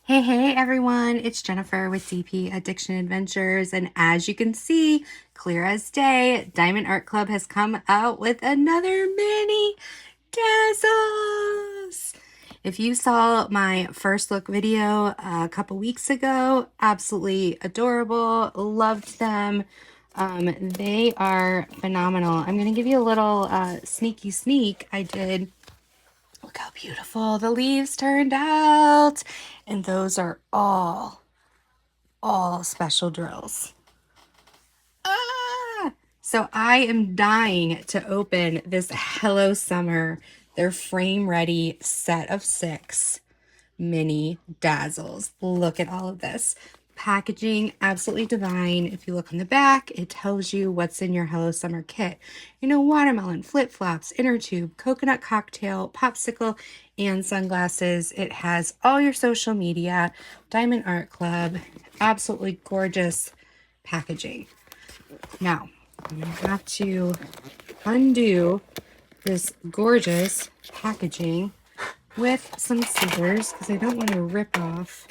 Hey everyone, it's Jennifer with DP Addiction Adventures, and as you can see, clear as day, Diamond Art Club has come out with another Mini Dazzles. If you saw my first look video a couple weeks ago, absolutely adorable, loved them. They are phenomenal. I'm going to give you a little sneaky sneak. Look how beautiful the leaves turned out. And those are all special drills. So I am dying to open this Hello Summer, their frame ready set of 6 Mini Dazzles. Look at all of this. Packaging, absolutely divine. If you look on the back, it tells you what's in your Hello Summer kit. Watermelon, flip-flops, inner tube, coconut cocktail, popsicle, and sunglasses. It has all your social media, Diamond Art Club, absolutely gorgeous packaging. Now, I'm going to have to undo this gorgeous packaging with some scissors because I don't want to rip off.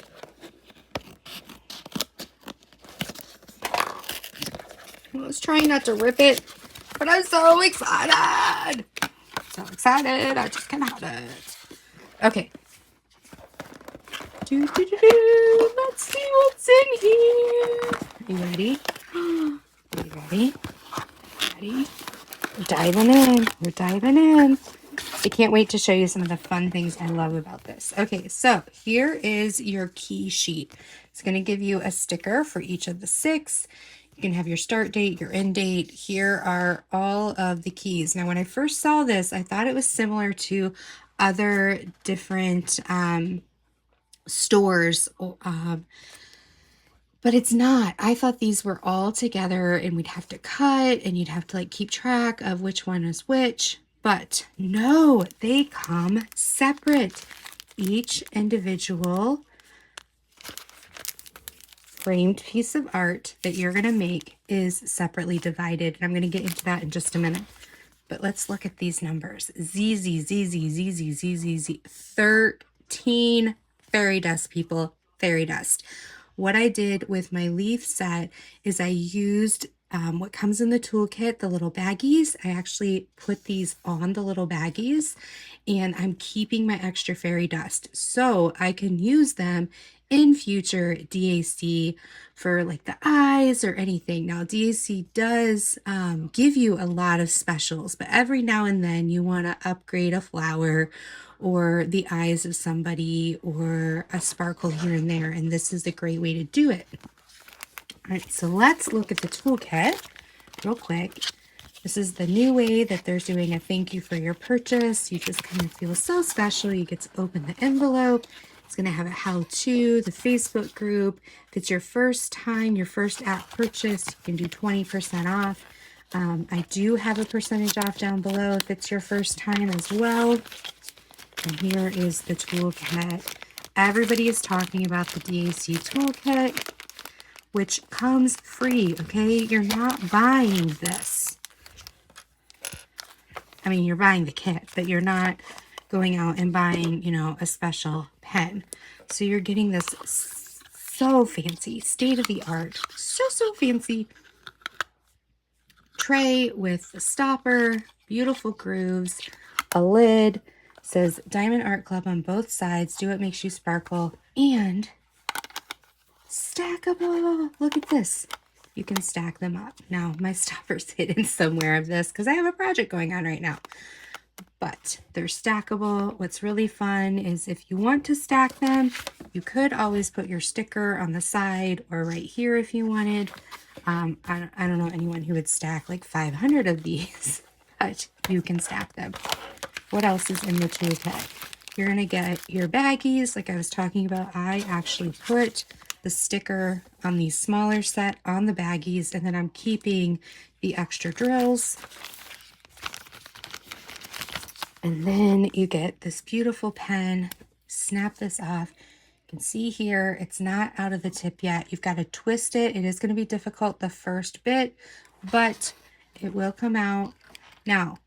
I was trying not to rip it, but I'm so excited. So excited, I just can't have it. Okay. Let's see what's in here. Are you ready? Are you ready? Ready? We're diving in. We're diving in. I can't wait to show you some of the fun things I love about this. Okay, so here is your key sheet. It's going to give you a sticker for each of the 6. You can have your start date, your end date. Here are all of the keys. Now, when I first saw this, I thought it was similar to other different stores, but it's not. I thought these were all together and we'd have to cut and you'd have to keep track of which one is which. But no, they come separate. Each individual framed piece of art that you're going to make is separately divided. And I'm going to get into that in just a minute. But let's look at these numbers. ZZ. 13 fairy dust, people. Fairy dust. What I did with my leaf set is I used what comes in the toolkit, the little baggies. I actually put these on the little baggies, and I'm keeping my extra fairy dust so I can use them in future DAC for the eyes or anything. Now, DAC does give you a lot of specials, but every now and then you want to upgrade a flower or the eyes of somebody or a sparkle here and there, and this is a great way to do it. All right, so let's look at the toolkit real quick. This is the new way that they're doing a thank you for your purchase. You just kind of feel so special. You get to open the envelope. It's going to have a how-to, the Facebook group. If it's your first time, your first app purchase, you can do 20% off. I do have a percentage off down below if it's your first time as well. And here is the toolkit. Everybody is talking about the DAC toolkit, which comes free, okay? You're not buying this. I mean, you're buying the kit, but you're not going out and buying, a special pen. So you're getting this so fancy, state-of-the-art, so fancy tray with a stopper, beautiful grooves, a lid, says Diamond Art Club on both sides. Do what makes you sparkle, and stackable. Look at this. You can stack them up. Now, my stopper's hidden somewhere of this because I have a project going on right now. But they're stackable. What's really fun is if you want to stack them, you could always put your sticker on the side or right here if you wanted. I don't know anyone who would stack 500 of these, but you can stack them. What else is in the toolkit? You're going to get your baggies like I was talking about. I actually put the sticker on the smaller set on the baggies, and then I'm keeping the extra drills. And then you get this beautiful pen. Snap this off. You can see here, it's not out of the tip yet. You've got to twist it. It is going to be difficult the first bit, but it will come out. Now,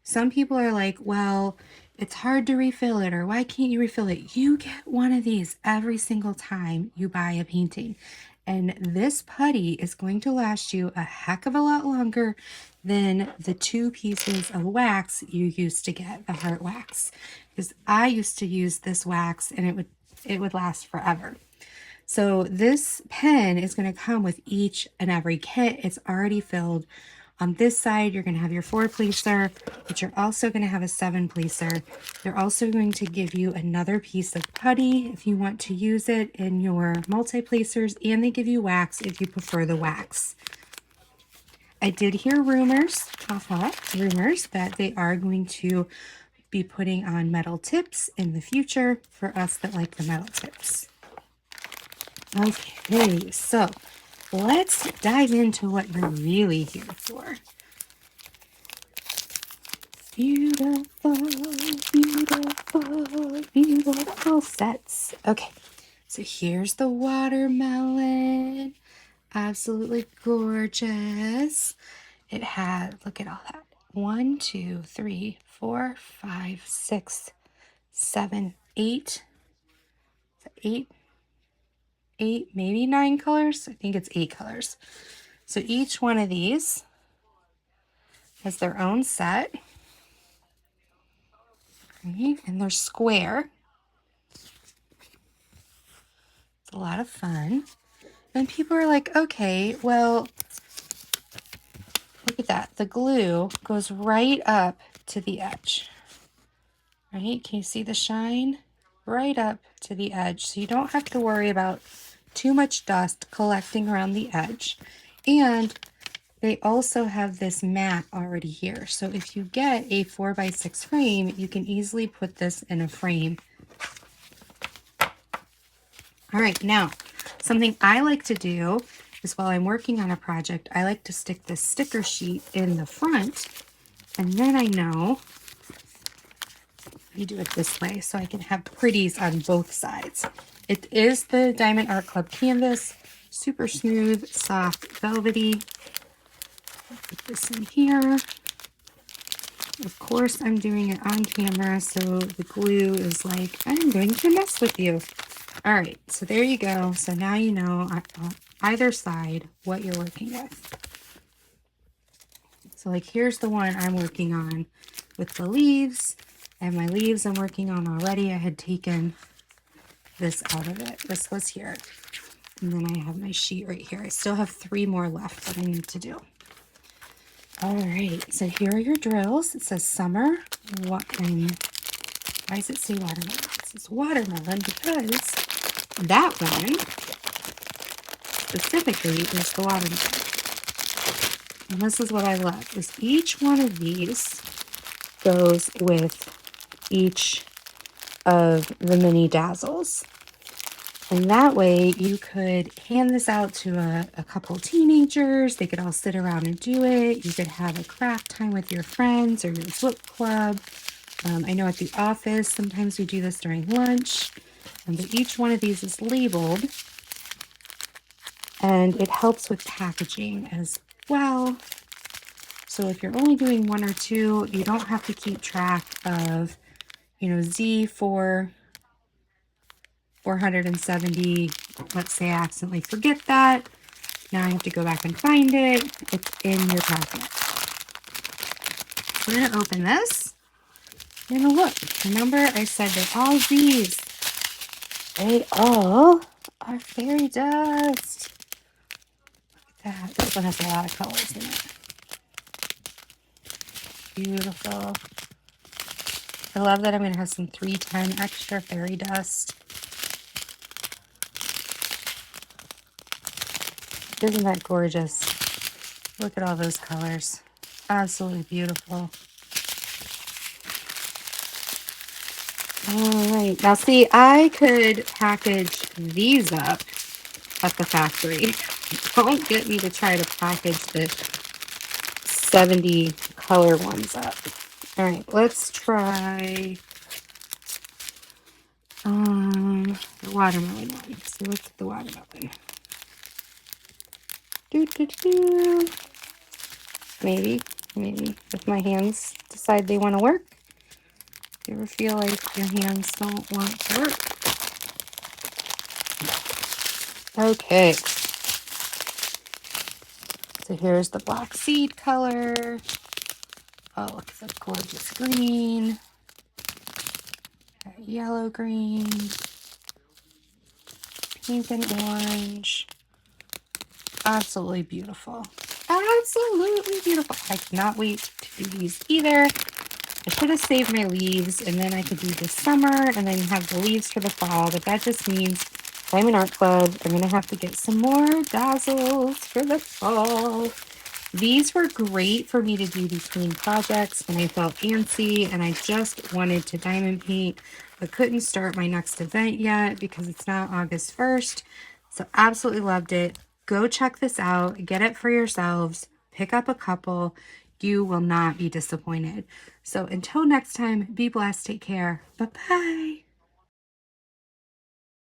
some people are like, well, it's hard to refill it, or why can't you refill it? You get one of these every single time you buy a painting. And this putty is going to last you a heck of a lot longer than the 2 pieces of wax you used to get, the heart wax. Because I used to use this wax and it would last forever. So this pen is going to come with each and every kit. It's already filled. On this side, you're going to have your 4-placer, but you're also going to have a 7-placer. They're also going to give you another piece of putty if you want to use it in your multi-placers, and they give you wax if you prefer the wax. I did hear rumors, rumors that they are going to be putting on metal tips in the future for us that like the metal tips. Okay, so let's dive into what we're really here for. Beautiful, beautiful, beautiful sets. Okay, so here's the watermelon. Absolutely gorgeous. It had, look at all that. 1, 2, 3, 4, 5, 6, 7, 8. 8, maybe 9 colors. I think it's 8 colors. So each one of these has their own set. Okay, and they're square. It's a lot of fun. And people are like, okay, well, look at that. The glue goes right up to the edge. Right? Can you see the shine? Right up to the edge. So you don't have to worry about too much dust collecting around the edge. And they also have this mat already here. So if you get a 4x6 frame, you can easily put this in a frame. All right, now, something I like to do is while I'm working on a project, I like to stick this sticker sheet in the front, and then I know you do it this way so I can have pretties on both sides. It is the Diamond Art Club canvas, super smooth, soft, velvety. Put this in here. Of course, I'm doing it on camera, so the glue is like, I'm going to mess with you. All right, so there you go. So now you know on either side what you're working with. So like here's the one I'm working on with the leaves. I have my leaves I'm working on already. I had taken this out of it. This was here. And then I have my sheet right here. I still have 3 more left that I need to do. All right, so here are your drills. It says summer. Why does it say watermelon? It says watermelon because that one specifically is the watermelon. And this is what I love, is each one of these goes with each of the Mini Dazzles. And that way you could hand this out to a couple teenagers. They could all sit around and do it. You could have a craft time with your friends or your book club. I know at the office, sometimes we do this during lunch. But each one of these is labeled. And it helps with packaging as well. So if you're only doing 1 or 2, you don't have to keep track of, Z for 470. Let's say I accidentally forget that. Now I have to go back and find it. It's in your packet. We're going to open this. And look, remember I said that all these, they all are fairy dust. Look at that. This one has a lot of colors in it. Beautiful. I love that I'm going to have some 310 extra fairy dust. Isn't that gorgeous? Look at all those colors. Absolutely beautiful. All right. Now see, I could package these up at the factory. Don't get me to try to package the 70 color ones up. All right, let's try the watermelon one. So let's get the watermelon. Maybe if my hands decide they want to work. You ever feel like your hands don't want to work? Okay. So here's the black seed color. Oh, look at that gorgeous green. Yellow green. Pink and orange. Absolutely beautiful. Absolutely beautiful. I cannot wait to do these either. I should have saved my leaves and then I could do the summer and then have the leaves for the fall, but that just means Diamond Art Club, I'm going to have to get some more dazzles for the fall. These were great for me to do between projects when I felt antsy and I just wanted to diamond paint, but couldn't start my next event yet because it's not August 1st. So absolutely loved it. Go check this out. Get it for yourselves. Pick up a couple. You will not be disappointed. So until next time, be blessed. Take care. Bye-bye.